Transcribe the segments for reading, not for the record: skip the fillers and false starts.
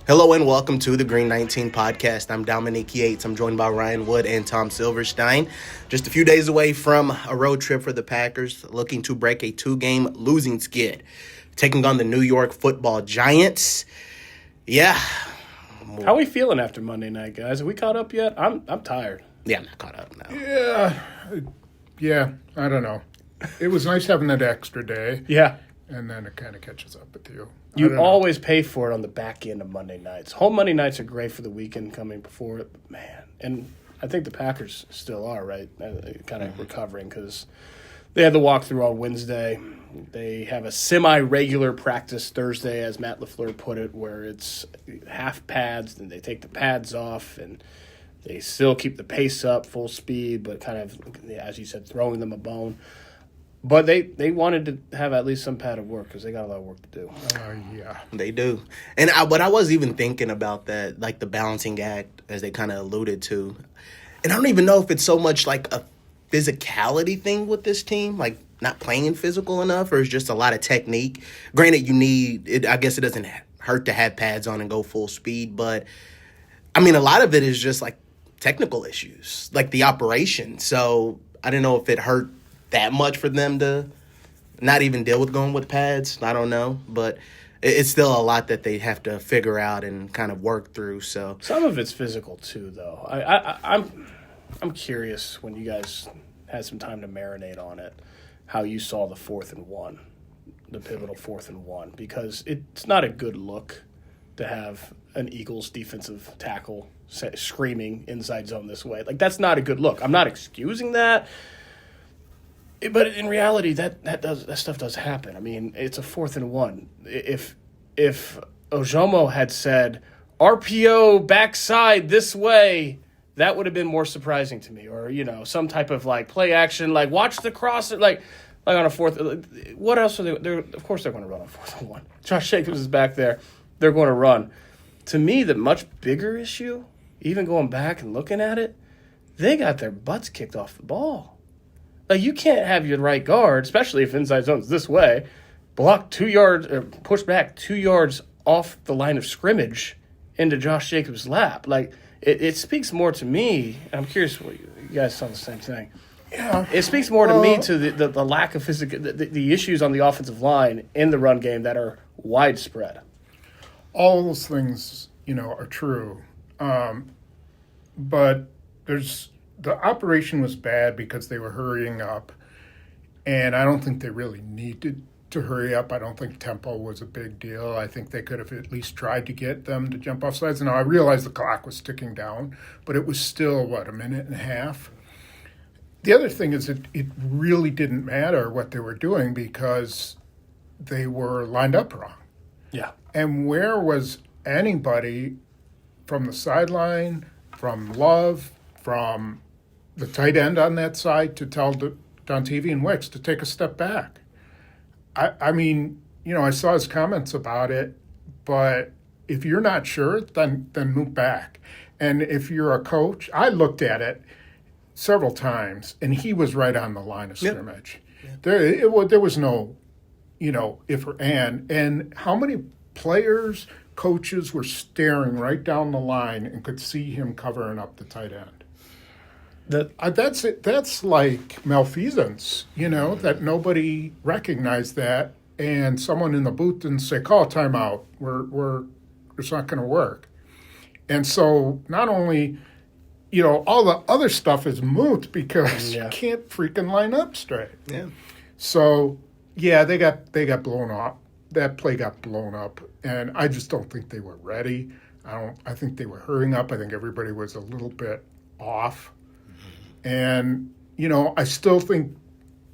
Hello and welcome to the Green 19 podcast. I'm Dominique Yates. I'm joined by Ryan Wood and Tom Silverstein. Just a few days away from a road trip for the Packers, looking to break a 2-game losing skid, taking on the New York Football Giants. Yeah. How are we feeling after Monday night, guys? Are we caught up yet? I'm tired. Yeah, I'm not caught up now. Yeah, I don't know. It was nice having that extra day. Yeah. And then it kind of catches up with you. You always pay for it on the back end of Monday nights. Home Monday nights are great for the weekend coming before it, but man. And I think the Packers still are, right? Kind of recovering because they had the walkthrough on Wednesday. They have a semi-regular practice Thursday, as Matt LaFleur put it, where it's half pads, and they take the pads off, and they still keep the pace up, full speed, but kind of, as you said, throwing them a bone. But they wanted to have at least some padded work because they got a lot of work to do. Yeah. They do. And but I was even thinking about that, like the balancing act, as they kind of alluded to. And I don't even know if it's so much like a physicality thing with this team, like not playing physical enough, or it's just a lot of technique. Granted, you need it. I guess it doesn't hurt to have pads on and go full speed. But, I mean, a lot of it is just like technical issues, like the operation. So I don't know if it hurt that much for them to not even deal with going with pads. I don't know, but it's still a lot that they have to figure out and kind of work through. So some of it's physical too, though. I'm curious, when you guys had some time to marinate on it, how you saw the 4th and 1, the pivotal 4th and 1, because it's not a good look to have an Eagles defensive tackle screaming inside zone this way. Like, that's not a good look. I'm not excusing that. But in reality, that stuff does happen. I mean, it's a 4th and 1. If Ojomo had said RPO backside this way, that would have been more surprising to me. Or some type of like play action, like watch the cross, like on a 4th. What else are they? Of course, they're going to run on 4th and 1. Josh Jacobs is back there. They're going to run. To me, the much bigger issue, even going back and looking at it, they got their butts kicked off the ball. Like, you can't have your right guard, especially if inside zone's this way, block 2 yards or push back 2 yards off the line of scrimmage into Josh Jacobs' lap. Like, it speaks more to me. I'm curious what you guys saw the same thing. Yeah. It speaks more to me to the lack of physical, the issues on the offensive line in the run game that are widespread. All those things, are true. But the operation was bad because they were hurrying up, and I don't think they really needed to hurry up. I don't think tempo was a big deal. I think they could have at least tried to get them to jump off sides. Now, I realized the clock was ticking down, but it was still, a minute and a half? The other thing is it really didn't matter what they were doing because they were lined up wrong. Yeah. And where was anybody from the sideline, from Love, from the tight end on that side to tell Dontevian and Wicks to take a step back? I mean, I saw his comments about it, but if you're not sure, then move back. And if you're a coach, I looked at it several times, and he was right on the line of scrimmage. Yep. There was no, if or and. And how many players, coaches were staring right down the line and could see him covering up the tight end? That's it. That's like malfeasance, that nobody recognized that, and someone in the booth didn't say, "Call a timeout. It's not going to work." And so not only, all the other stuff is moot because you can't freaking line up straight. Yeah. So they got blown up. That play got blown up, and I just don't think they were ready. I think they were hurrying up. I think everybody was a little bit off. And, I still think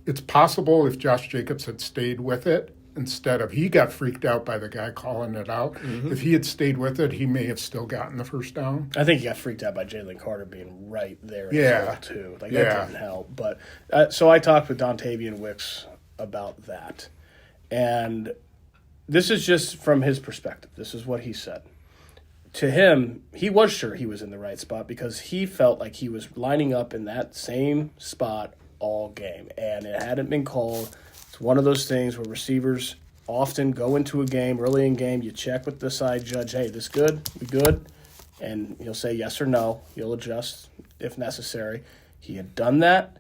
it's possible if Josh Jacobs had stayed with it instead of he got freaked out by the guy calling it out. Mm-hmm. If he had stayed with it, he may have still gotten the first down. I think he got freaked out by Jalen Carter being right there as well, too. That didn't help. But so I talked with Dontevian Wicks about that. And this is just from his perspective. This is what he said. To him, he was sure he was in the right spot because he felt like he was lining up in that same spot all game, and it hadn't been called. It's one of those things where receivers often go into a game, early in game, you check with the side judge, hey, this good? We good? And he'll say yes or no. He'll adjust if necessary. He had done that,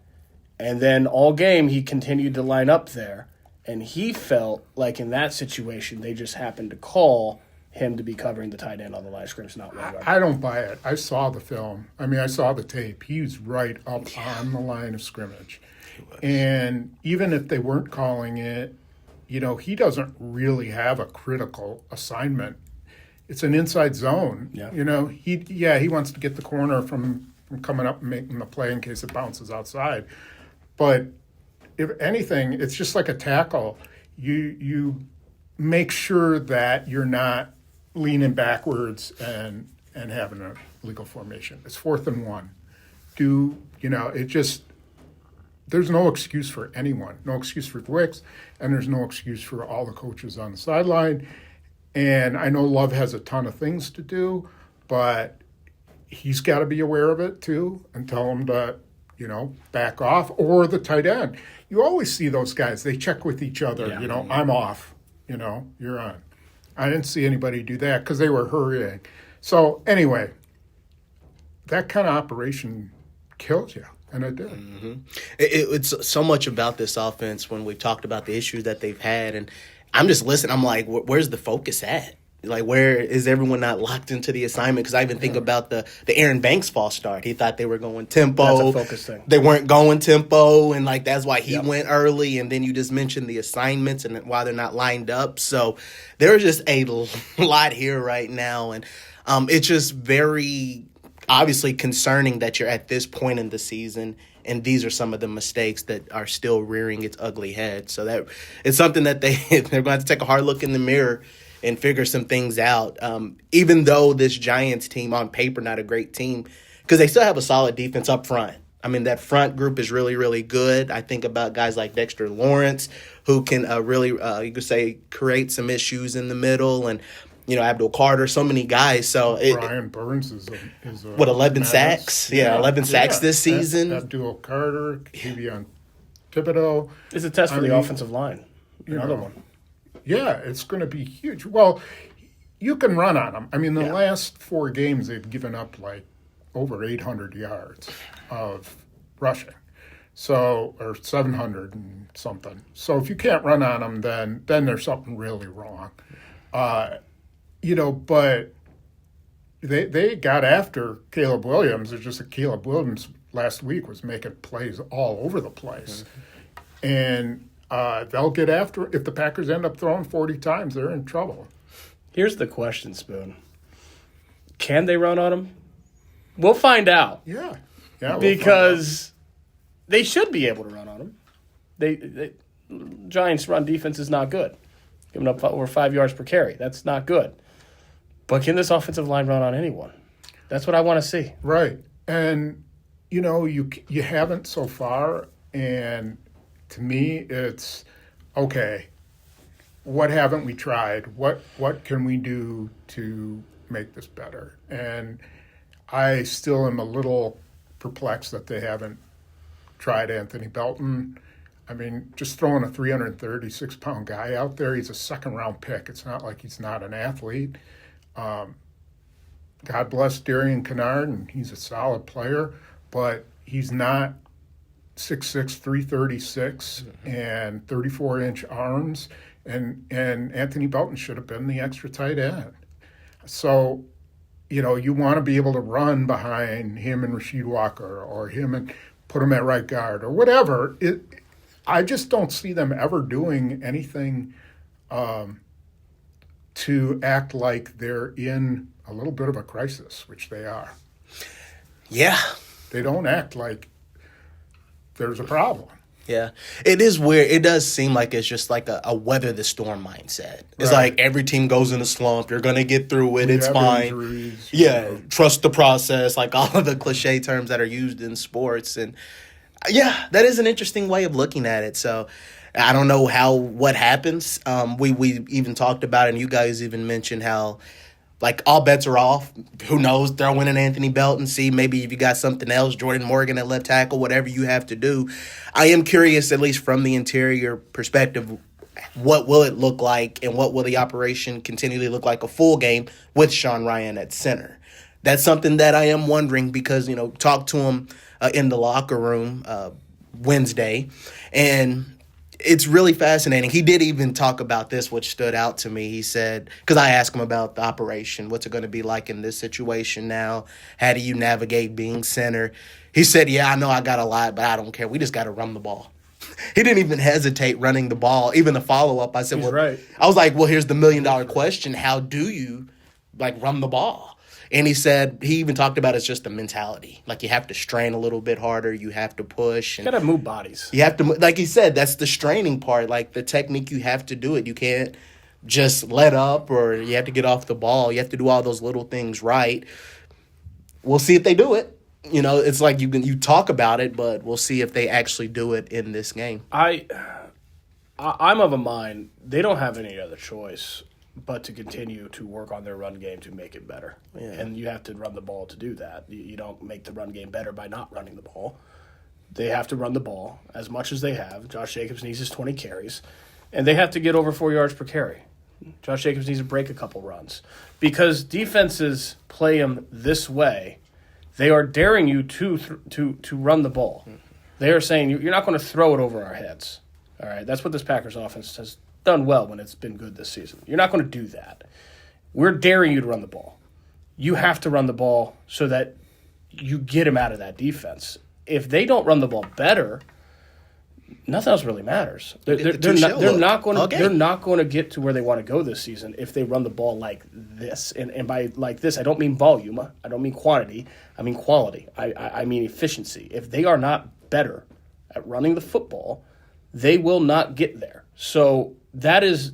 and then all game he continued to line up there. And he felt like in that situation they just happened to call him to be covering the tight end on the line of scrimmage, not one guard. I don't buy it. I saw the film. I mean, I saw the tape. He was right up on the line of scrimmage. And even if they weren't calling it, you know, he doesn't really have a critical assignment. It's an inside zone. Yeah. You know, he wants to get the corner from coming up and making the play in case it bounces outside. But if anything, it's just like a tackle. You make sure that you're not leaning backwards and having a legal formation. It's 4th and 1. There's no excuse for anyone. No excuse for Wicks, and there's no excuse for all the coaches on the sideline. And I know Love has a ton of things to do, but he's got to be aware of it too and tell him to, back off, or the tight end. You always see those guys. They check with each other, I'm off, you're on. I didn't see anybody do that because they were hurrying. So anyway, that kind of operation kills you, and it did. Mm-hmm. It's so much about this offense when we talked about the issues that they've had, and I'm just listening. I'm like, where's the focus at? Like, where is everyone not locked into the assignment? Because I even think about the Aaron Banks false start. He thought they were going tempo. That's a focus thing. They weren't going tempo, and like that's why he went early. And then you just mentioned the assignments and why they're not lined up. So there's just a lot here right now, and it's just very obviously concerning that you're at this point in the season. And these are some of the mistakes that are still rearing its ugly head. So that it's something that they're going to have to take a hard look in the mirror and figure some things out. Even though this Giants team on paper not a great team, because they still have a solid defense up front. I mean, that front group is really, really good. I think about guys like Dexter Lawrence, who can really, you could say, create some issues in the middle, and Abdul Carter, so many guys. So Brian Burns is 11 sacks? Yeah, 11 sacks this season. Abdul Carter, Kevion Thibodeau. It's a test for the offensive line. Another one. Yeah, it's going to be huge. Well, you can run on them. I mean, the last 4 games they've given up like over 800 yards of rushing, or 700 and something. So if you can't run on them, then there's something really wrong. But they got after Caleb Williams. It's just that Caleb Williams last week was making plays all over the place. Mm-hmm. And they'll get after it. If the Packers end up throwing 40 times, they're in trouble. Here's the question, Spoon. Can they run on them? We'll find out. Yeah, because they should be able to run on them. They Giants' run defense is not good. Giving up over 5 yards per carry. That's not good. But can this offensive line run on anyone? That's what I want to see. Right. And, you haven't so far. And to me, it's, okay, what haven't we tried? What can we do to make this better? And I still am a little perplexed that they haven't tried Anthony Belton. I mean, just throwing a 336-pound guy out there, he's a second-round pick. It's not like he's not an athlete. God bless Darian Kennard, and he's a solid player, but he's not 6'6", 336, and 34-inch arms, and Anthony Belton should have been the extra tight end. So, you want to be able to run behind him and Rasheed Walker, or him and put him at right guard, or whatever. I just don't see them ever doing anything to act like they're in a little bit of a crisis, which they are. Yeah. They don't act like there's a problem. Yeah. It is weird. It does seem like it's just like a weather the storm mindset. It's like every team goes in a slump. You're going to get through it. It's fine. Injuries, Trust the process, like all of the cliche terms that are used in sports. And yeah, that is an interesting way of looking at it. So I don't know what happens. We even talked about it, and you guys even mentioned how, like, all bets are off. Who knows? Throw in an Anthony Belton. See, maybe if you got something else, Jordan Morgan at left tackle, whatever you have to do. I am curious, at least from the interior perspective, what will it look like, and what will the operation continually look like a full game with Sean Ryan at center? That's something that I am wondering because, talked to him in the locker room Wednesday, and it's really fascinating. He did even talk about this, which stood out to me. He said, because I asked him about the operation, what's it going to be like in this situation now? How do you navigate being center? He said, yeah, I know I got a lot, but I don't care. We just got to run the ball. He didn't even hesitate running the ball. Even the follow-up, I said, He's right. I was like, well, here's the $1 million question. How do you, run the ball? And he said, he even talked about it's just the mentality. Like, you have to strain a little bit harder. You have to push. You got to move bodies. You have to, like he said, that's the straining part. Like, the technique, you have to do it. You can't just let up, or you have to get off the ball. You have to do all those little things right. We'll see if they do it. It's like you talk about it, but we'll see if they actually do it in this game. I'm of a mind they don't have any other choice but to continue to work on their run game to make it better. Yeah. And you have to run the ball to do that. You don't make the run game better by not running the ball. They have to run the ball as much as they have. Josh Jacobs needs his 20 carries, and they have to get over 4 yards per carry. Josh Jacobs needs to break a couple runs. Because defenses play him this way, they are daring you to run the ball. They are saying, you're not going to throw it over our heads. All right, that's what this Packers offense has done well when it's been good this season. You're not going to do that. We're daring you to run the ball. You have to run the ball so that you get him out of that defense. If they don't run the ball better, nothing else really matters. They're not going to get to where they want to go this season if they run the ball like this. And by like this, I don't mean volume. I don't mean quantity. I mean quality. I mean efficiency. If they are not better at running the football, they will not get there. So that is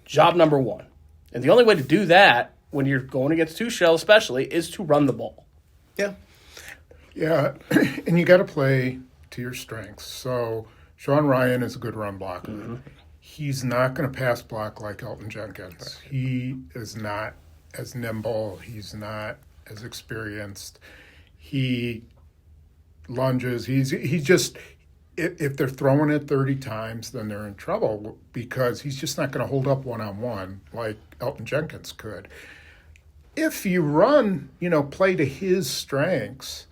job number one. And the only way to do that when you're going against two shell especially is to run the ball. Yeah. Yeah, and you got to play to your strengths. So Sean Ryan is a good run blocker. Mm-hmm. He's not going to pass block like Elton Jenkins. Right. He is not as nimble. He's not as experienced. He lunges. He's just, if they're throwing it 30 times, then they're in trouble because he's just not going to hold up one-on-one like Elton Jenkins could. If you run, play to his strengths,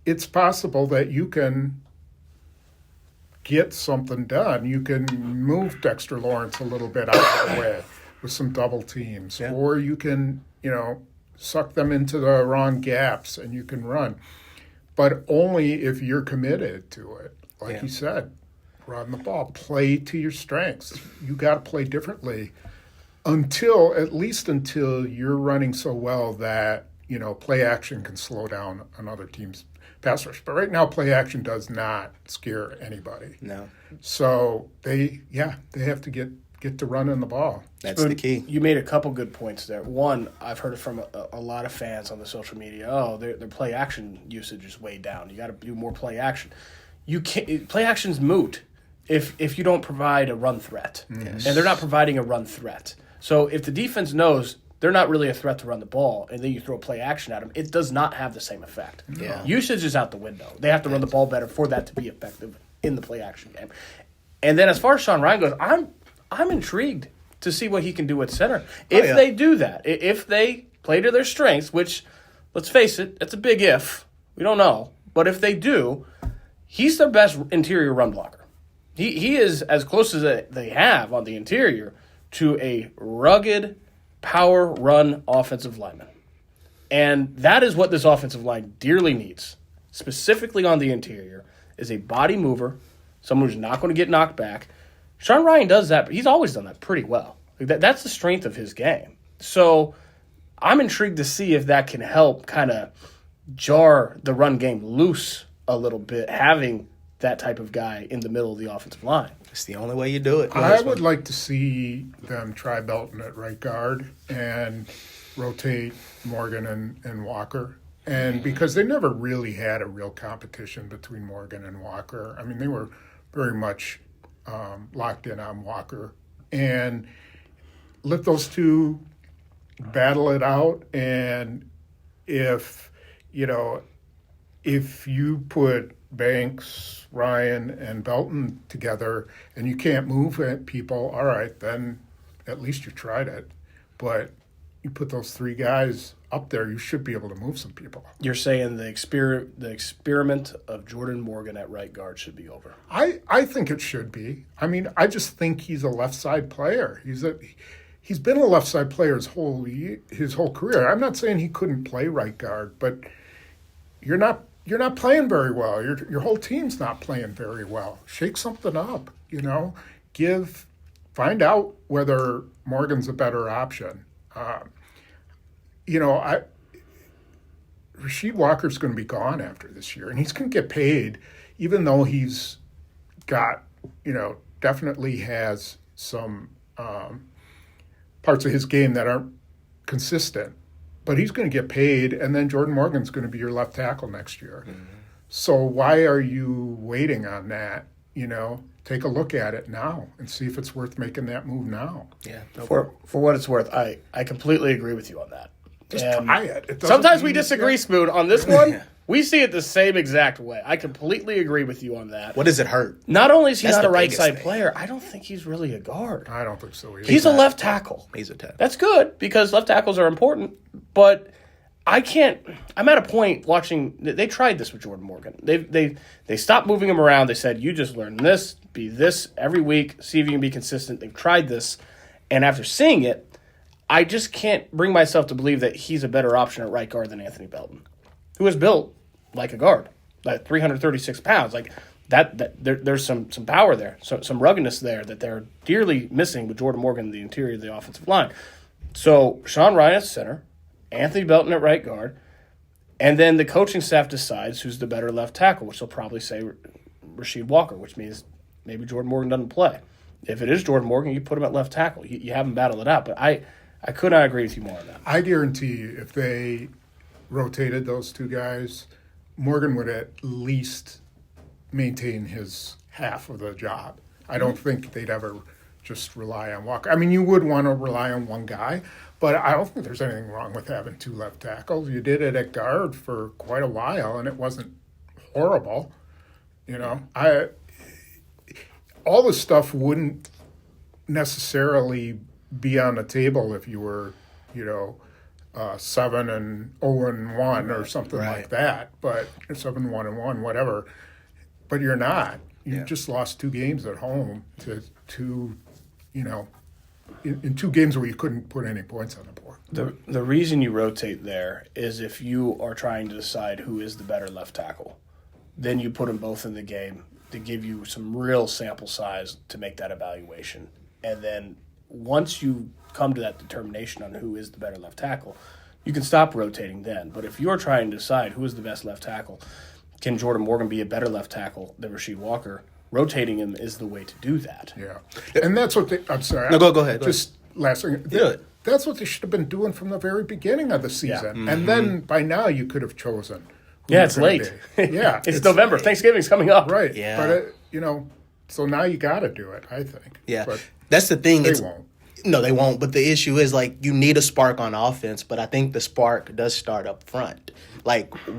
it's possible that you can get something done. You can move Dexter Lawrence a little bit out of the way with some double teams. Yeah. Or you can, suck them into the wrong gaps and you can run. But only if you're committed to it. Like you said, run the ball. Play to your strengths. You got to play differently at least until you're running so well that, play action can slow down another team's pass rush. But right now, play action does not scare anybody. No. So they have to get to running the ball. That's the key. You made a couple good points there. One, I've heard it from a lot of fans on the social media. Oh, their play action usage is way down. You got to do more play action. You can't. Play action's moot if you don't provide a run threat, and they're not providing a run threat. So if the defense knows they're not really a threat to run the ball, and then you throw play action at them, it does not have the same effect. Yeah. Usage is out the window. They have to run the ball better for that to be effective in the play action game. And then as far as Sean Ryan goes, I'm intrigued to see what he can do at center. If they do that, if they play to their strengths, which, let's face it, it's a big if. We don't know. But if they do, he's their best interior run blocker. He is as close as they have on the interior to a rugged power run offensive lineman. And that is what this offensive line dearly needs, specifically on the interior, is a body mover, someone who's not going to get knocked back. Sean Ryan does that, but he's always done that pretty well. That's the strength of his game. So I'm intrigued to see if that can help kind of jar the run game loose a little bit, having that type of guy in the middle of the offensive line. It's the only way you do it. I would like to see them try Belton at right guard and rotate Morgan and Walker. And because they never really had a real competition between Morgan and Walker. I mean, they were very much locked in on Walker. And let those two battle it out. And if if you put Banks, Ryan, and Belton together and you can't move people, all right, then at least you tried it. But you put those three guys up there, you should be able to move some people. You're saying the experiment of Jordan Morgan at right guard should be over. I think it should be. I mean, I just think he's a left side player. He's been a left side player his whole career. I'm not saying he couldn't play right guard, but you're not playing very well. Your whole team's not playing very well. Shake something up, find out whether Morgan's a better option. Rasheed Walker's going to be gone after this year, and he's going to get paid, even though he's got, definitely has some parts of his game that aren't consistent. But he's going to get paid, and then Jordan Morgan's going to be your left tackle next year. Mm-hmm. So why are you waiting on that? Take a look at it now and see if it's worth making that move now. Yeah. For what it's worth, I completely agree with you on that. Just try it. Sometimes we disagree, Spoon. On this one, we see it the same exact way. I completely agree with you on that. What does it hurt? Not only is he not a right side player, I don't think he's really a guard. I don't think so either. He's a left tackle. He's a tackle. That's good because left tackles are important, but I'm at a point watching. They tried this with Jordan Morgan. They stopped moving him around. They said, "You just learn this, be this every week. See if you can be consistent." They've tried this, and after seeing it, I just can't bring myself to believe that he's a better option at right guard than Anthony Belton, who is built like a guard, like 336 pounds. Like there's some power there, some ruggedness there that they're dearly missing with Jordan Morgan in the interior of the offensive line. So Sean Ryan at center, Anthony Belton at right guard, and then the coaching staff decides who's the better left tackle, which they'll probably say Rasheed Walker, which means maybe Jordan Morgan doesn't play. If it is Jordan Morgan, you put him at left tackle. You have him battle it out. But I could not agree with you more on that. I guarantee you, if they rotated those two guys, Morgan would at least maintain his half of the job. I don't think they'd ever just rely on Walker. I mean, you would want to rely on one guy, but I don't think there's anything wrong with having two left tackles. You did it at guard for quite a while, and it wasn't horrible. All this stuff wouldn't necessarily be on the table if you were, 7-0-1 or something like that. But 7-1-1, whatever. But you're not. You just lost 2 games at home to two, in 2 games where you couldn't put any points on the board. The reason you rotate there is if you are trying to decide who is the better left tackle, then you put them both in the game to give you some real sample size to make that evaluation. And then once you come to that determination on who is the better left tackle, you can stop rotating then. But if you're trying to decide who is the best left tackle, can Jordan Morgan be a better left tackle than Rasheed Walker? Rotating him is the way to do that. Yeah. And that's what I'm sorry. No, go ahead. Just last thing. Do it. That's what they should have been doing from the very beginning of the season. Yeah. Mm-hmm. And then by now you could have chosen. Yeah, it's late. Yeah. it's November. Late. Thanksgiving's coming up. Right. Yeah. But, so now you got to do it, I think. Yeah. But that's the thing. They won't. No, they won't. But the issue is, you need a spark on offense, but I think the spark does start up front.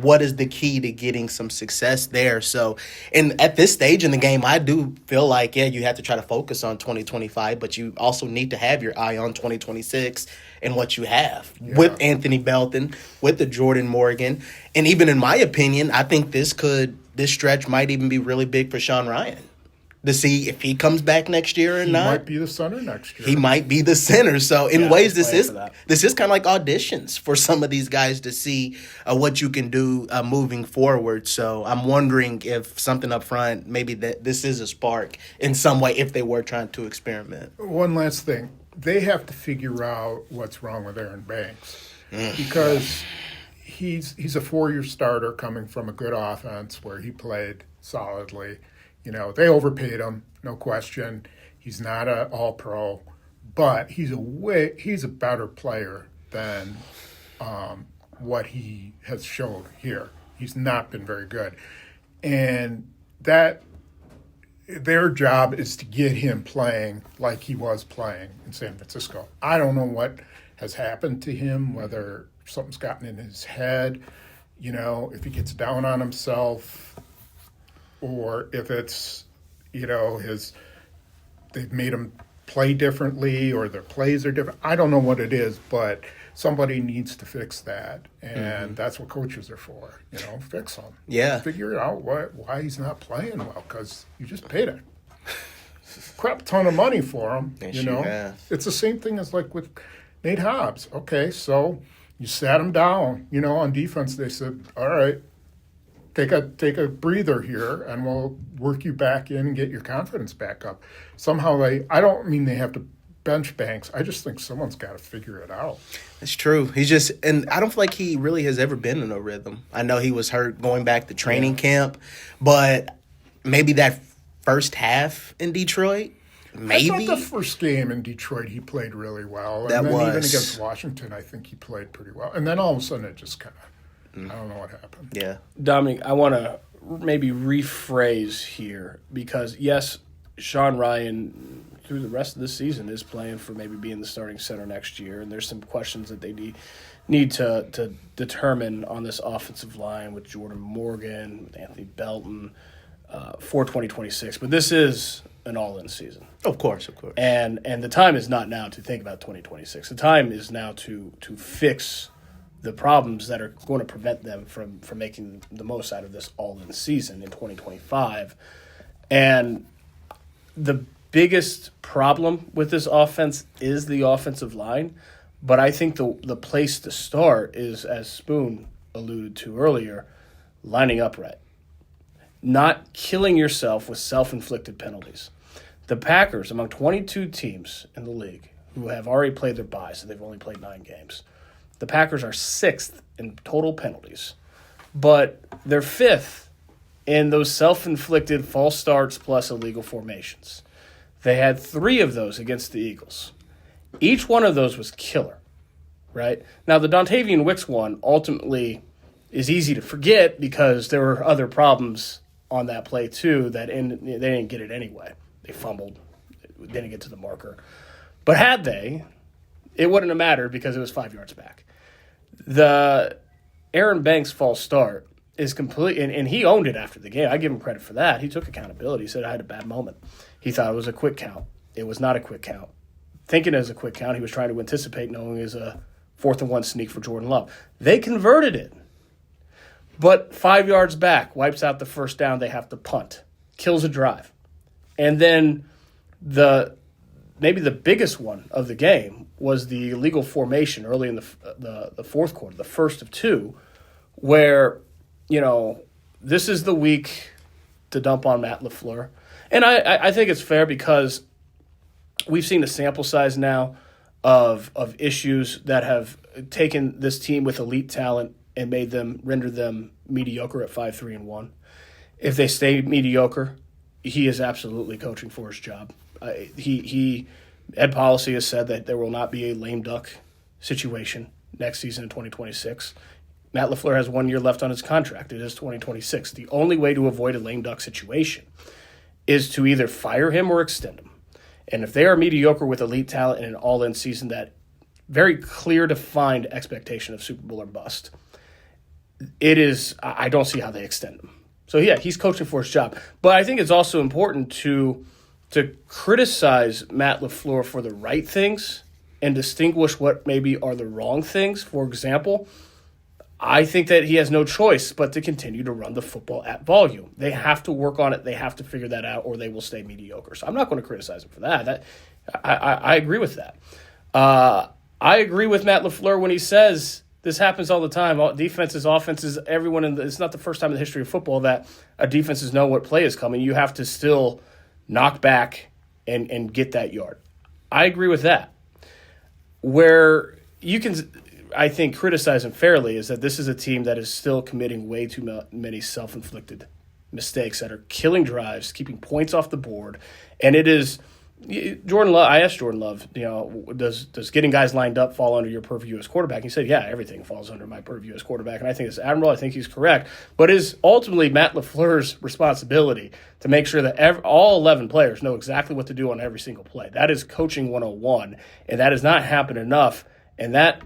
What is the key to getting some success there? So, and at this stage in the game, I do feel like, you have to try to focus on 2025, but you also need to have your eye on 2026 and what you have with Anthony Belton, with the Jordan Morgan. And even in my opinion, I think this stretch might even be really big for Sean Ryan. To see if he comes back next year or not. He might be the center next year. He might be the center. So in ways, this is kind of like auditions for some of these guys to see what you can do moving forward. So I'm wondering if something up front, maybe that this is a spark in some way if they were trying to experiment. One last thing. They have to figure out what's wrong with Aaron Banks. Because he's a 4-year starter coming from a good offense where he played solidly. They overpaid him, no question. He's not an all-pro, but he's a better player than what he has showed here. He's not been very good. And that their job is to get him playing like he was playing in San Francisco. I don't know what has happened to him, whether something's gotten in his head. if he gets down on himself, or if it's, they've made him play differently or their plays are different. I don't know what it is, but somebody needs to fix that. And that's what coaches are for, fix them. Yeah. Figure out why he's not playing well, because you just paid a crap ton of money for him. Yes, you have. It's the same thing as like with Nate Hobbs. Okay, so you sat him down, on defense. They said, all right, take a breather here, and we'll work you back in and get your confidence back up. Somehow I don't mean they have to bench Banks. I just think someone's got to figure it out. It's true. And I don't feel like he really has ever been in a rhythm. I know he was hurt going back to training camp, but maybe that first half in Detroit, maybe. I thought the first game in Detroit he played really well. And then even against Washington, I think he played pretty well. And then all of a sudden it just kind of, I don't know what happened. Yeah. Dominic, I want to maybe rephrase here because, yes, Sean Ryan, through the rest of the season, is playing for maybe being the starting center next year, and there's some questions that they need to determine on this offensive line with Jordan Morgan, with Anthony Belton, for 2026. But this is an all-in season. Of course. And the time is not now to think about 2026. The time is now to fix the problems that are going to prevent them from making the most out of this all-in season in 2025. And the biggest problem with this offense is the offensive line, but I think the place to start is, as Spoon alluded to earlier, lining up right. Not killing yourself with self-inflicted penalties. The Packers, among 22 teams in the league who have already played their bye, so they've only played 9 games, the Packers are 6th in total penalties, but they're 5th in those self-inflicted false starts plus illegal formations. They had 3 of those against the Eagles. Each one of those was killer, right? Now, the Dontavian Wicks one ultimately is easy to forget because there were other problems on that play too they didn't get it anyway. They fumbled, didn't get to the marker. But had they, it wouldn't have mattered because it was 5 yards back. The Aaron Banks false start is complete, and he owned it after the game. I give him credit for that. He took accountability. He said, I had a bad moment. He thought it was a quick count. It was not a quick count. Thinking it was a quick count, he was trying to anticipate knowing it was a 4th and 1 sneak for Jordan Love. They converted it. But 5 yards back, wipes out the first down, they have to punt. Kills a drive. And then maybe the biggest one of the game was the illegal formation early in the fourth quarter, the first of 2, where, this is the week to dump on Matt LaFleur. And I think it's fair because we've seen a sample size now of issues that have taken this team with elite talent and rendered them mediocre at 5-3-1. If they stay mediocre, he is absolutely coaching for his job. Ed Policy has said that there will not be a lame duck situation next season in 2026. Matt LaFleur has 1 year left on his contract. It is 2026. The only way to avoid a lame duck situation is to either fire him or extend him. And if they are mediocre with elite talent in an all-in season, that very clear defined expectation of Super Bowl or bust, I don't see how they extend him. So yeah, he's coaching for his job. But I think it's also important to criticize Matt LaFleur for the right things and distinguish what maybe are the wrong things. For example, I think that he has no choice but to continue to run the football at volume. They have to work on it. They have to figure that out, or they will stay mediocre. So I'm not going to criticize him for that. I agree with that. I agree with Matt LaFleur when he says this happens all the time. Defenses, offenses, everyone it's not the first time in the history of football that a defenses know what play is coming. You have to still knock back and get that yard. I agree with that. Where you can, I think, criticize him fairly is that this is a team that is still committing way too many self-inflicted mistakes that are killing drives, keeping points off the board. And it is Jordan Love. I asked Jordan Love, does getting guys lined up fall under your purview as quarterback? He said, yeah, everything falls under my purview as quarterback. And I think it's admirable. I think he's correct. But it is ultimately Matt LaFleur's responsibility to make sure that all 11 players know exactly what to do on every single play. That is coaching 101, and that has not happened enough. And that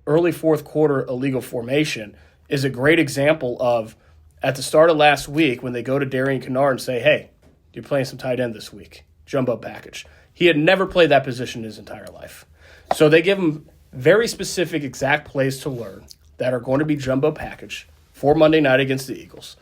early fourth quarter illegal formation is a great example of at the start of last week when they go to Darian Kennard and say, hey, you're playing some tight end this week, jumbo package. He had never played that position in his entire life. So they give him very specific exact plays to learn that are going to be jumbo package for Monday night against the Eagles.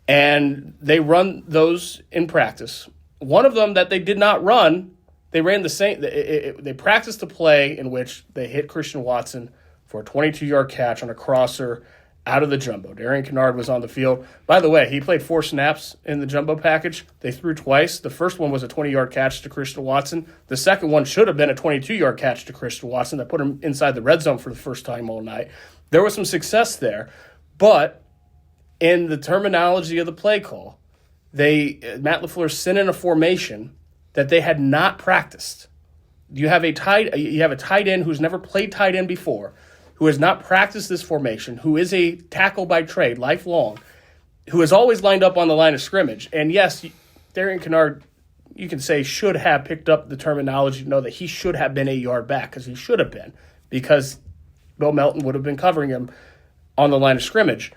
And they run those in practice. One of them that they did not run, they ran the same. They practiced a play in which they hit Christian Watson for a 22-yard catch on a crosser out of the jumbo. Darian Kennard was on the field. By the way, he played 4 snaps in the jumbo package. They threw twice. The first one was a 20-yard catch to Christian Watson. The second one should have been a 22-yard catch to Christian Watson that put him inside the red zone for the first time all night. There was some success there, but in the terminology of the play call, Matt LaFleur sent in a formation that they had not practiced. You have a tight end who's never played tight end before, who has not practiced this formation, who is a tackle by trade, lifelong, who has always lined up on the line of scrimmage. And yes, Darian Kennard, you can say, should have picked up the terminology to know that he should have been a yard back, because he should have been, because Bill Melton would have been covering him on the line of scrimmage.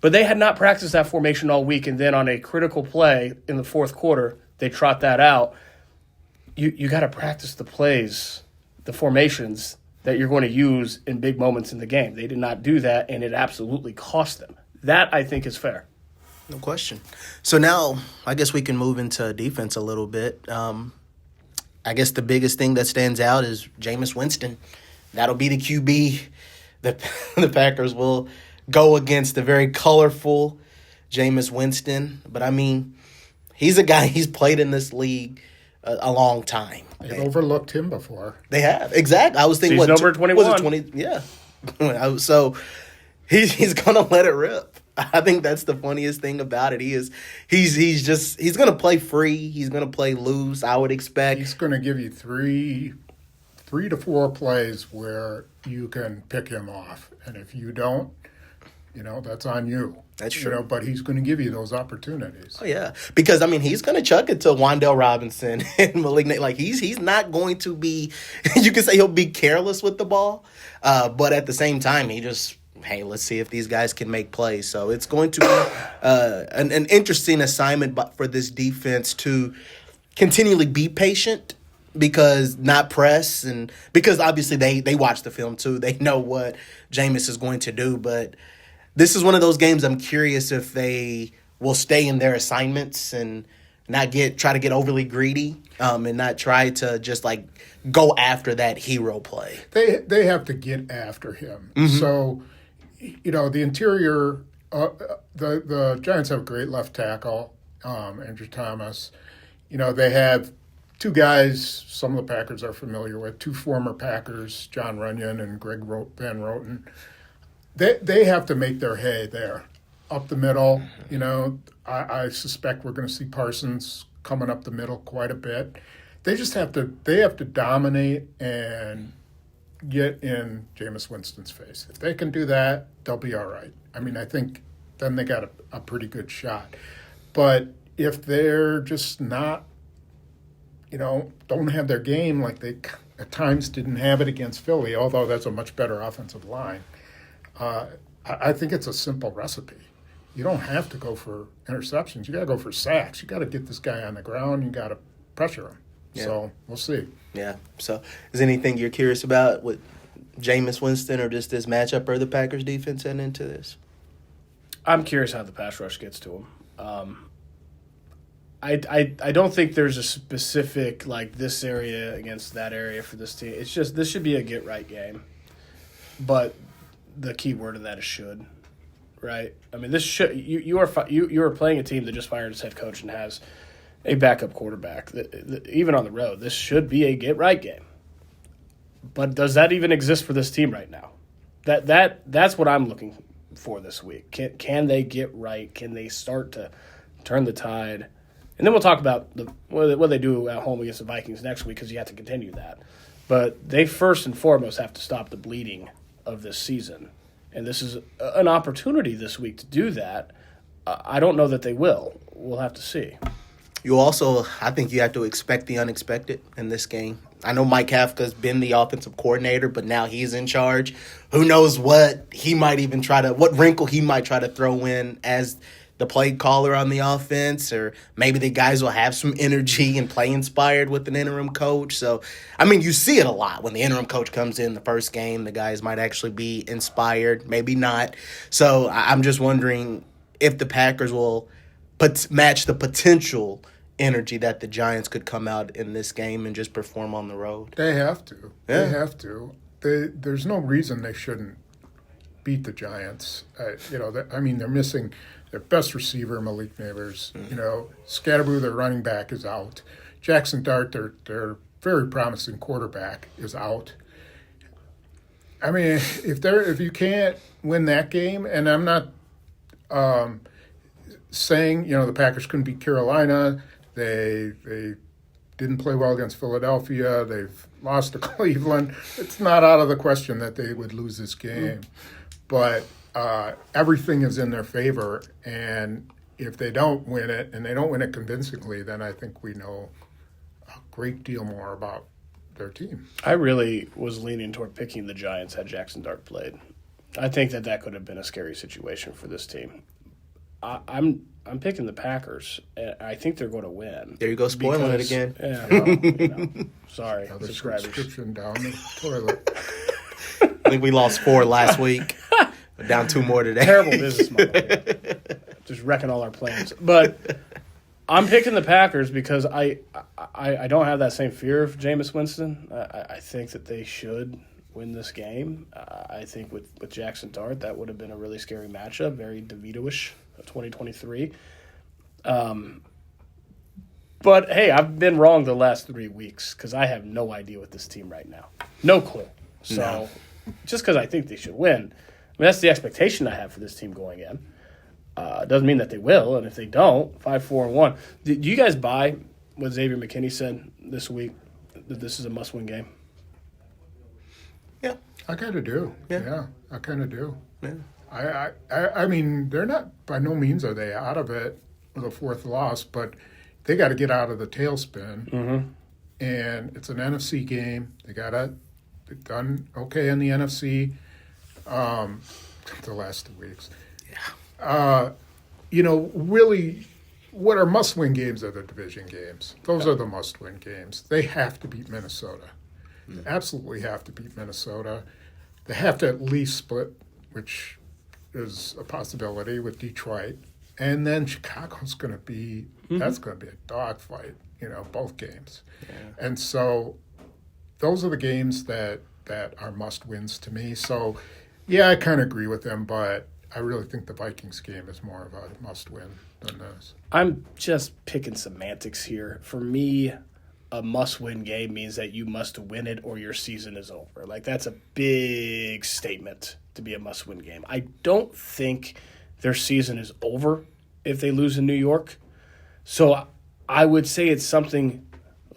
But they had not practiced that formation all week, and then on a critical play in the fourth quarter, they trot that out. You got to practice the plays, the formations that you're going to use in big moments in the game. They did not do that, and it absolutely cost them. That, I think, is fair. No question. So now I guess we can move into defense a little bit. I guess the biggest thing that stands out is Jameis Winston. That'll be the QB that the Packers will go against, the very colorful Jameis Winston. But, I mean, he's a guy, he's played in this league a long time. They've overlooked him before. They have. Exactly. I was thinking, he's number 21. Was it 20? Yeah. So he's going to let it rip. I think that's the funniest thing about it. He's going to play free. He's going to play loose, I would expect. He's going to give you three to four plays where you can pick him off. And if you don't, that's on you. That's true. But he's going to give you those opportunities. Oh, yeah. Because, I mean, he's going to chuck it to Wan'Dale Robinson and Malik. Like, he's not going to be – you can say he'll be careless with the ball. But at the same time, he just – hey, let's see if these guys can make plays. So it's going to be an interesting assignment for this defense to continually be patient, because not press, and because obviously they watch the film too. They know what Jameis is going to do, but this is one of those games I'm curious if they will stay in their assignments and not try to get overly greedy, and not try to just like go after that hero play. They have to get after him. Mm-hmm. So, the interior, the Giants have a great left tackle, Andrew Thomas. They have two guys some of the Packers are familiar with, two former Packers, John Runyon and Greg Van Roten. They have to make their hay there. Up the middle, I suspect we're going to see Parsons coming up the middle quite a bit. They have to dominate and get in Jameis Winston's face. If they can do that, they'll be all right. I mean, I think then they got a pretty good shot. But if they're just not, don't have their game like they at times didn't have it against Philly, although that's a much better offensive line, I think it's a simple recipe. You don't have to go for interceptions. You got to go for sacks. You got to get this guy on the ground. You got to pressure him. Yeah. So we'll see. Yeah. So is anything you're curious about with Jameis Winston or just this matchup or the Packers defense heading into this? I'm curious how the pass rush gets to him. I don't think there's a specific, like, this area against that area for this team. It's just this should be a get-right game. But the key word in that is should, right? I mean, this should you are playing a team that just fired its head coach and has a backup quarterback. Even on the road, this should be a get-right game. But does that even exist for this team right now? That's what I'm looking for this week. Can they get right? Can they start to turn the tide? And then we'll talk about what they do at home against the Vikings next week, because you have to continue that. But they first and foremost have to stop the bleeding of this season. And this is an opportunity this week to do that. I don't know that they will. We'll have to see. You also, I think you have to expect the unexpected in this game. I know Mike Kafka's been the offensive coordinator, but now he's in charge. Who knows what wrinkle he might try to throw in as the play caller on the offense, or maybe the guys will have some energy and play inspired with an interim coach. So, I mean, you see it a lot when the interim coach comes in the first game. The guys might actually be inspired, maybe not. So I'm just wondering if the Packers will match the potential energy that the Giants could come out in this game and just perform on the road. They have to. Yeah. They have to. There's no reason they shouldn't beat the Giants. They're missing their best receiver, Malik Neighbors. Scatterboo, their running back, is out. Jackson Dart, their very promising quarterback, is out. I mean, if you can't win that game, and I'm not saying the Packers couldn't beat Carolina. They didn't play well against Philadelphia. They've lost to Cleveland. It's not out of the question that they would lose this game, but everything is in their favor, and if they don't win it, and they don't win it convincingly, then I think we know a great deal more about their team. I really was leaning toward picking the Giants had Jackson Dart played. I think that could have been a scary situation for this team. I'm picking the Packers. I think they're going to win. There you go, spoiling it again. Yeah, well, sorry, Another subscribers. subscription down the toilet. I think we lost 4 last week. We're down 2 more today. Terrible business model. Yeah. Just wrecking all our plans. But I'm picking the Packers because I don't have that same fear of Jameis Winston. I think that they should win this game. I think with Jackson Dart, that would have been a really scary matchup, very DeVito-ish, 2023. But, hey, I've been wrong the last 3 weeks because I have no idea with this team right now. No clue. So just because I think they should win, that's the expectation I have for this team going in. Doesn't mean that they will, and if they don't, 5-4-1. Do you guys buy what Xavier McKinney said this week, that this is a must-win game? Yeah. I kind of do. Yeah. I kind of do. Yeah. I mean, they're not, by no means are they out of it with a 4th loss, but they got to get out of the tailspin. Mm-hmm. And it's an NFC game. They've done okay in the NFC the last 2 weeks. Yeah. Really, what are must-win games are the division games. Those are the must-win games. They have to beat Minnesota. They absolutely have to beat Minnesota. They have to at least split, which is a possibility, with Detroit. And then Chicago's going to be, that's going to be a dogfight, both games. Yeah. And so those are the games that are must-wins to me. So, yeah, I kind of agree with them, but I really think the Vikings game is more of a must-win than this. I'm just picking semantics here. For me, a must-win game means that you must win it or your season is over. Like, that's a big statement to be a must-win game. I don't think their season is over if they lose in New York. So I would say it's something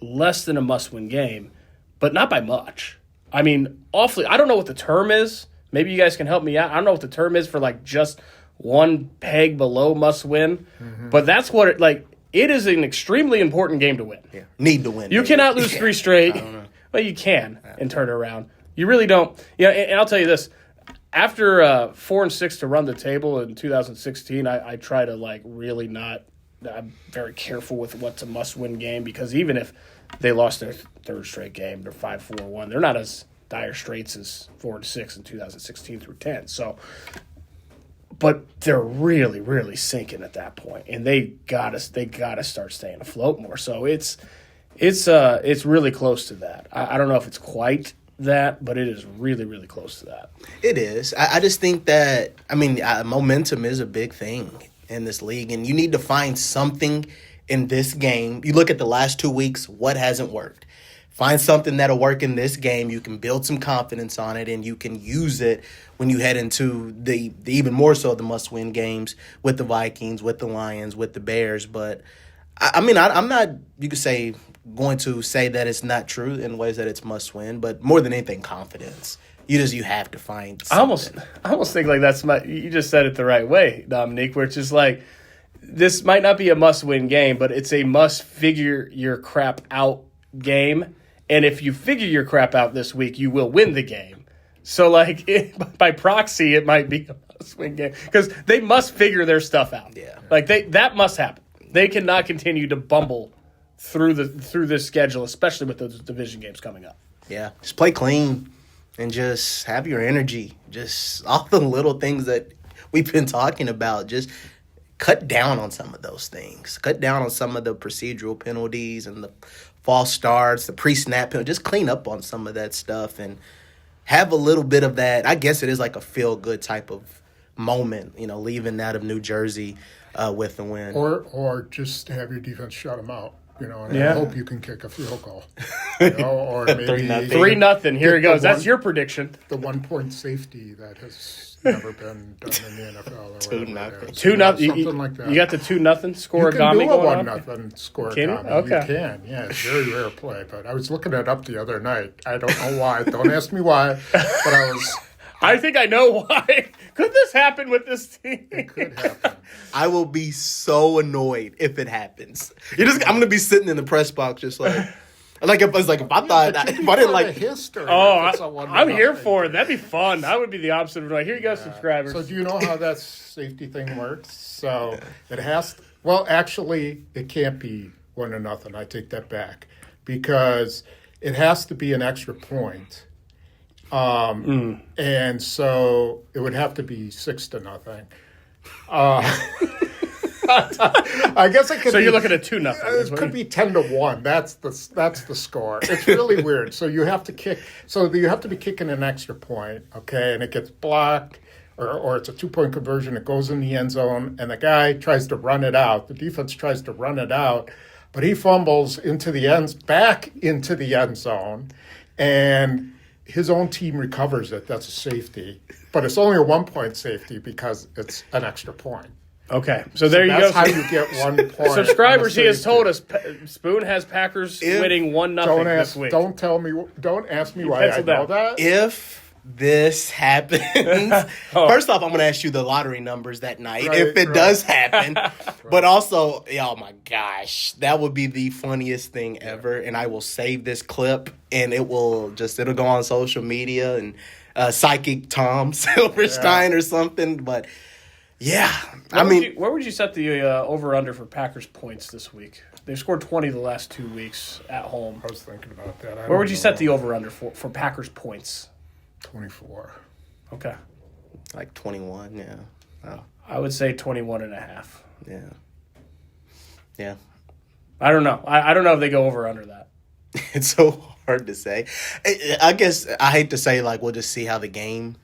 less than a must-win game, but not by much. I mean, awfully, I don't know what the term is. Maybe you guys can help me out. I don't know what the term is for, like, just one peg below must-win. Mm-hmm. But that's what it is an extremely important game to win. Yeah. Need to win. You cannot lose 3 straight. Well, you can and turn it around. You really don't. And I'll tell you this. After 4-6 to run the table in 2016, I try to, really not – I'm very careful with what's a must-win game because even if they lost their 3rd straight game, they're 5-4-1, they're not as dire straits as 4-6 in 2016 through 10. So – but they're really, really sinking at that point, and they gotta start staying afloat more. So it's really close to that. I don't know if it's quite that, but it is really, really close to that. It is. I just think that momentum is a big thing in this league, and you need to find something in this game. You look at the last 2 weeks, what hasn't worked. Find something that'll work in this game. You can build some confidence on it, and you can use it when you head into the even more so the must-win games with the Vikings, with the Lions, with the Bears. But, I'm not, you could say, going to say that it's not true in ways that it's must-win, but more than anything, confidence. You have to find something. I almost think that's you just said it the right way, Dominique, which is this might not be a must-win game, but it's a must-figure your crap out game. And if you figure your crap out this week, you will win the game. So, like, by proxy, it might be a must-win game. Because they must figure their stuff out. Yeah. Like, that must happen. They cannot continue to bumble through this schedule, especially with those division games coming up. Yeah. Just play clean and just have your energy. Just all the little things that we've been talking about. Just cut down on some of those things. Cut down on some of the procedural penalties and the false starts, the pre-snap penalty. Just clean up on some of that stuff and have a little bit of that. I guess it is like a feel-good type of moment, leaving out of New Jersey with the win. Or just have your defense shut them out. And Yeah. I hope you can kick a field goal. Or maybe 3-0. Here he goes. That's your prediction. The 1-point safety that has never been done in the NFL. Or 2-0. 2-0. Something like that. You got the 2-0 score You can do going a on? 1-0 score. Can you? Tommy. Okay. You can. Yeah, it's a very rare play. But I was looking it up the other night. I don't know why. Don't ask me why. But I think I know why. Could this happen with this team? it could happen. I will be so annoyed if it happens. I'm gonna be sitting in the press box just like if I thought if I didn't like history. I'm here for it. That'd be fun. That would be the opposite of like, here you go, subscribers. So do you know how that safety thing works? So it has. Well, actually, it can't be 1-0. I take that back because it has to be an extra point. And so it would have to be 6-0. I guess it could. So be, you're looking at 2-0. It could be 10-1. That's the score. It's really weird. So you have to kick. So you have to be kicking an extra point, okay? And it gets blocked, or it's a 2-point conversion. It goes in the end zone, and the guy tries to run it out. The defense tries to run it out, but he fumbles back into the end zone, and his own team recovers it. That's a safety. But it's only a 1-point safety because it's an extra point. Okay, so there you go. That's how you get 1 point. Subscribers, he has told us Spoon has Packers winning 1-0 this week. Don't ask me why I know that. If this happens, first off, I'm going to ask you the lottery numbers that night if it does happen. But also, oh my gosh, that would be the funniest thing ever. And I will save this clip, and it'll go on social media and Psychic Tom Silverstein or something. But yeah, where would you set the over/under for Packers points this week? They've scored 20 the last 2 weeks at home. I was thinking about that. Where would you set the over/under for Packers points? 24. Okay. like 21, yeah. Oh, I would say 21.5. yeah. Yeah. I don't know. I don't know if they go over or under that. It's so hard to say. I guess I hate to say, like, we'll just see how the game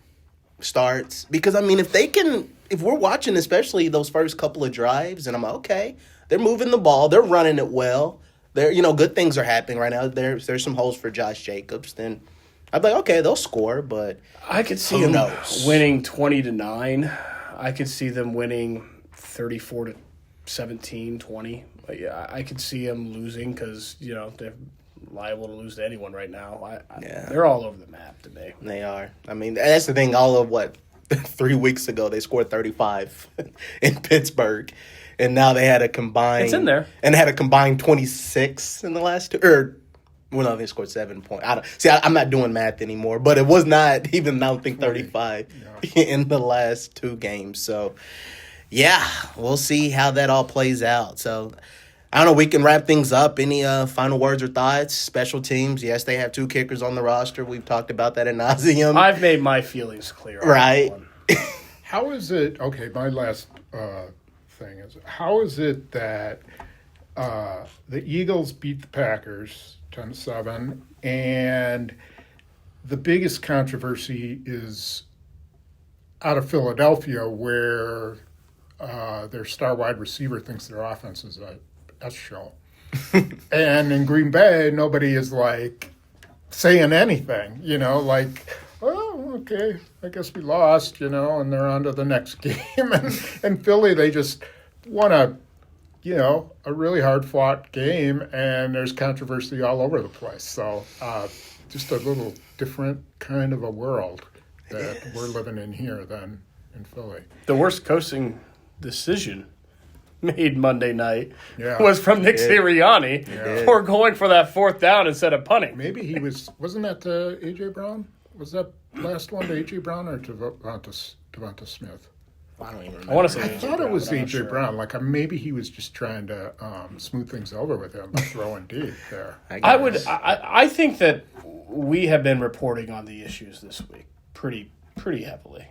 starts. Because, I mean, if we're watching, especially those first couple of drives, and I'm like, okay, they're moving the ball, they're running it well, good things are happening right now. There's some holes for Josh Jacobs, then I'd be like, okay, they'll score, but I could see who them knows? winning 20-9. I could see them winning 34-17, 20. But yeah, I could see them losing because, they're liable to lose to anyone right now. They're all over the map to me. They are. I mean, that's the thing. All of 3 weeks ago, they scored 35 in Pittsburgh, and now they had a combined. It's in there. And they had a combined 26 in the last two. No, they scored 7 points. I'm not doing math anymore, but it was not even. I don't think 35 in the last 2 games. So, yeah, we'll see how that all plays out. So, I don't know. We can wrap things up. Any final words or thoughts? Special teams. Yes, they have 2 kickers on the roster. We've talked about that ad nauseum. I've made my feelings clear. Right. How is it? Okay, my last thing is, how is it that the Eagles beat the Packers 10-7, and the biggest controversy is out of Philadelphia, where their star wide receiver thinks their offense is a S show. And in Green Bay, nobody is saying anything, oh, okay, I guess we lost, and they're on to the next game. And Philly, they just won a really hard-fought game, and there's controversy all over the place. So just a little different kind of a world that we're living in here than in Philly. The worst coaching decision made Monday night Yeah. was from Nick Sirianni for going for that fourth down instead of punting. Maybe he wasn't that A.J. Brown? Was that last one to A.J. Brown or to Devonta Smith? I don't even remember. I want to I say thought it was but I'm not A.J. sure. Brown. Like maybe he was just trying to smooth things over with him by throwing deep there. I think that we have been reporting on the issues this week pretty heavily.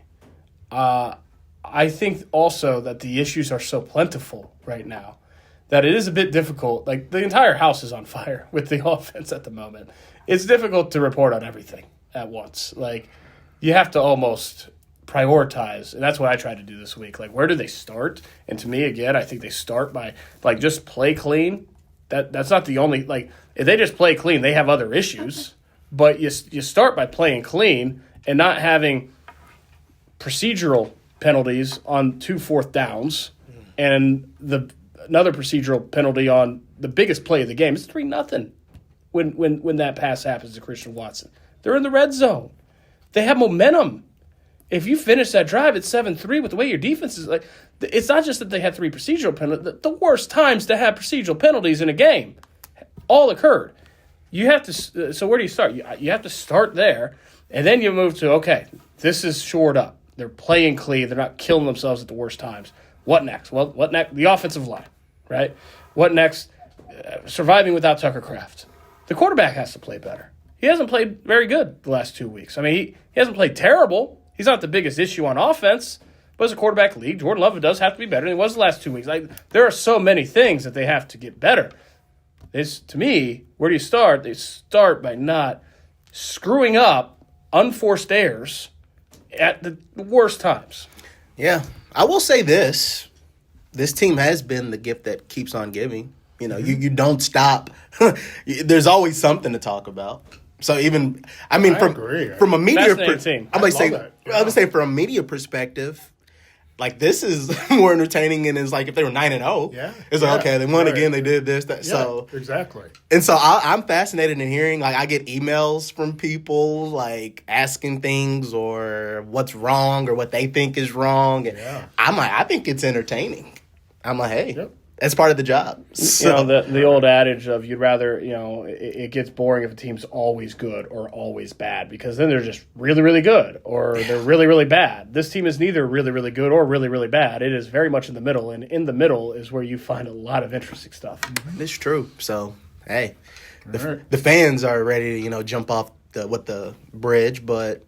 I think also that the issues are so plentiful right now that it is a bit difficult. Like, the entire house is on fire with the offense at the moment. It's difficult to report on everything at once. Like, you have to almost prioritize, and that's what I tried to do this week. Like, where do they start? And to me, again, I think they start by, like, just play clean. That's not the only, like, if they just play clean, they have other issues. But you start by playing clean and not having procedural penalties on 2 fourth downs and another procedural penalty on the biggest play of the game. It's 3-0 when that pass happens to Christian Watson. They're in the red zone. They have momentum. If you finish that drive at 7-3 with the way your defense is, like, it's not just that they had 3 procedural penalties. The worst times to have procedural penalties in a game all occurred. You have to. So where do you start? You have to start there, and then you move to, okay, this is shored up. They're playing clean. They're not killing themselves at the worst times. What next? Well, what next? The offensive line, right? What next? Surviving without Tucker Kraft. The quarterback has to play better. He hasn't played very good the last 2 weeks. I mean, he hasn't played terrible. He's not the biggest issue on offense, but as a quarterback league, Jordan Love does have to be better than he was the last 2 weeks. Like, there are so many things that they have to get better. To me, where do you start? They start by not screwing up unforced errors at the worst times. Yeah. I will say this. This team has been the gift that keeps on giving. You know, you don't stop. There's always something to talk about. So even, I mean, from a media team. I'm gonna say from a media perspective, like, this is more entertaining than is like if they were 9-0. Yeah. It's like, okay, they won again, they did this, that. Yeah, so exactly. And so I'm fascinated in hearing, like, I get emails from people, like, asking things or what's wrong or what they think is wrong. And I'm like, I think it's entertaining. I'm like, hey, that's part of the job. So, you know, the old adage of you'd rather, you know, it gets boring if a team's always good or always bad, because then they're just really, really good or they're really, really bad. This team is neither really, really good or really, really bad. It is very much in the middle, and in the middle is where you find a lot of interesting stuff. It's true. So, hey, the fans are ready to, you know, jump off the bridge, but,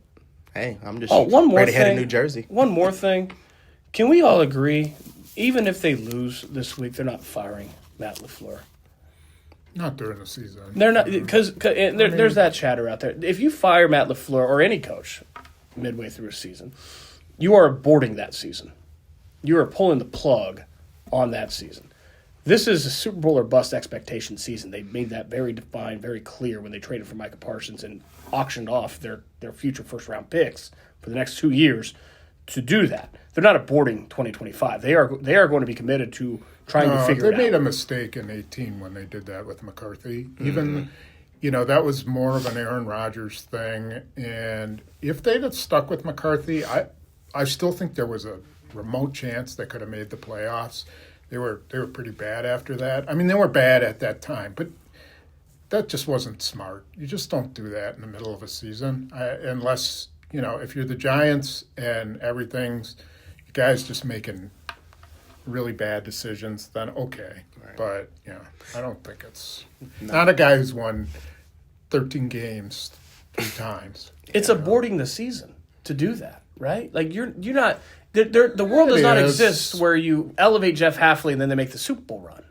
hey, I'm just ready to head to New Jersey. One more thing. Can we all agree, even if they lose this week, they're not firing Matt LaFleur? Not during the season. They're not, because there's that chatter out there. If you fire Matt LaFleur or any coach midway through a season, you are aborting that season. You are pulling the plug on that season. This is a Super Bowl or bust expectation season. They made that very defined, very clear when they traded for Micah Parsons and auctioned off their future first-round picks for the next 2 years to do that. They're not aborting 2025. They are going to be committed to trying to figure it out. They made a mistake in 18 when they did that with McCarthy. Even, you know, that was more of an Aaron Rodgers thing. And if they'd have stuck with McCarthy, I still think there was a remote chance they could have made the playoffs. They were pretty bad after that. I mean, they were bad at that time, but that just wasn't smart. You just don't do that in the middle of a season unless, you know, if you're the Giants and everything's guys just making really bad decisions, then okay. Right. But, you know, I don't think it's not a guy who's won 13 games 3 times. It's aborting the season to do that, right? Like, you're not the world does not exist where you elevate Jeff Hafley and then they make the Super Bowl run.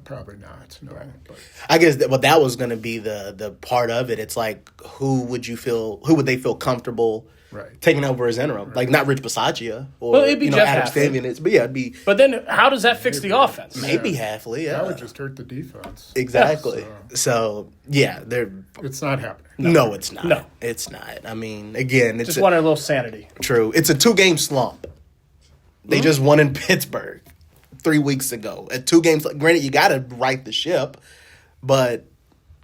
Probably not. No. Right. But. I guess that was going to be the part of it. It's like, who would they feel comfortable taking over as interim? Right. Like, not Rich Bisaccia or it'd be Jeff Adam Stevens. But yeah, it'd be. But then how does that fix the offense? Maybe Hafley. Yeah, that would just hurt the defense. Exactly. So yeah, it's not happening. No, it's not. No, it's not. I mean, again, it's just wanted a little sanity. True. It's a 2-game slump. They just won in Pittsburgh 3 weeks ago. At 2 games, granted, you got to right the ship, but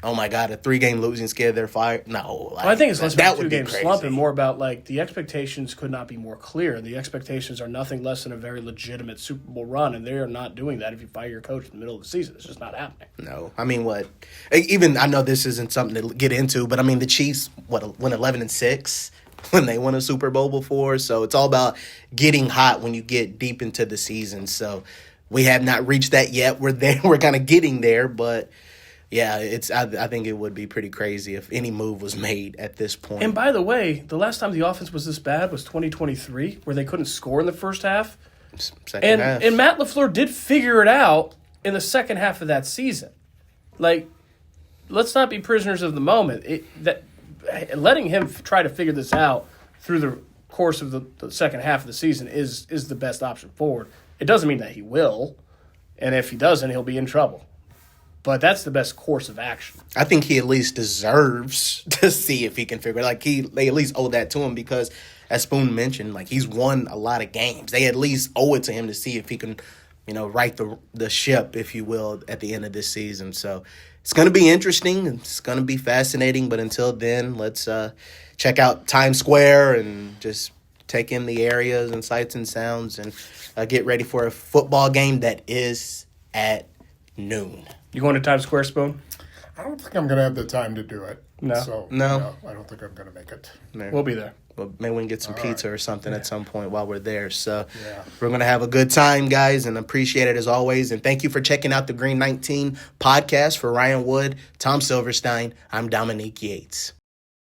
oh my God, a 3-game losing skid, they're fired. No, like, Well, I think it's less that about a would be 2-game crazy. slump and more about like the expectations could not be more clear. The expectations are nothing less than a very legitimate Super Bowl run, and they are not doing that if you fire your coach in the middle of the season. It's just not happening. No, I mean what? Even I know this isn't something to get into, but I mean the Chiefs went 11-6 when they won a Super Bowl before, so it's all about getting hot when you get deep into the season. So we have not reached that yet. We're there. We're kind of getting there, but yeah, I think it would be pretty crazy if any move was made at this point. And by the way, the last time the offense was this bad was 2023, where they couldn't score in the first half. Second half. And Matt LaFleur did figure it out in the second half of that season. Like, let's not be prisoners of the moment. Letting him try to figure this out through the course of the second half of the season is the best option forward. It doesn't mean that he will, and if he doesn't, he'll be in trouble. But that's the best course of action. I think he at least deserves to see if he can figure it. Like they at least owe that to him because, as Spoon mentioned, like he's won a lot of games. They at least owe it to him to see if he can, right the ship, if you will, at the end of this season. So it's going to be interesting. It's going to be fascinating. But until then, let's check out Times Square and just take in the areas and sights and sounds and get ready for a football game that is at noon. You going to Times Square, Spoon? I don't think I'm going to have the time to do it. No. So, No. I don't think I'm going to make it. We'll be there. Well, maybe we can get some pizza or something at some point while we're there. So Yeah. we're going to have a good time, guys, and appreciate it as always. And thank you for checking out the Green 19 podcast. For Ryan Wood, Tom Silverstein, I'm Dominique Yates.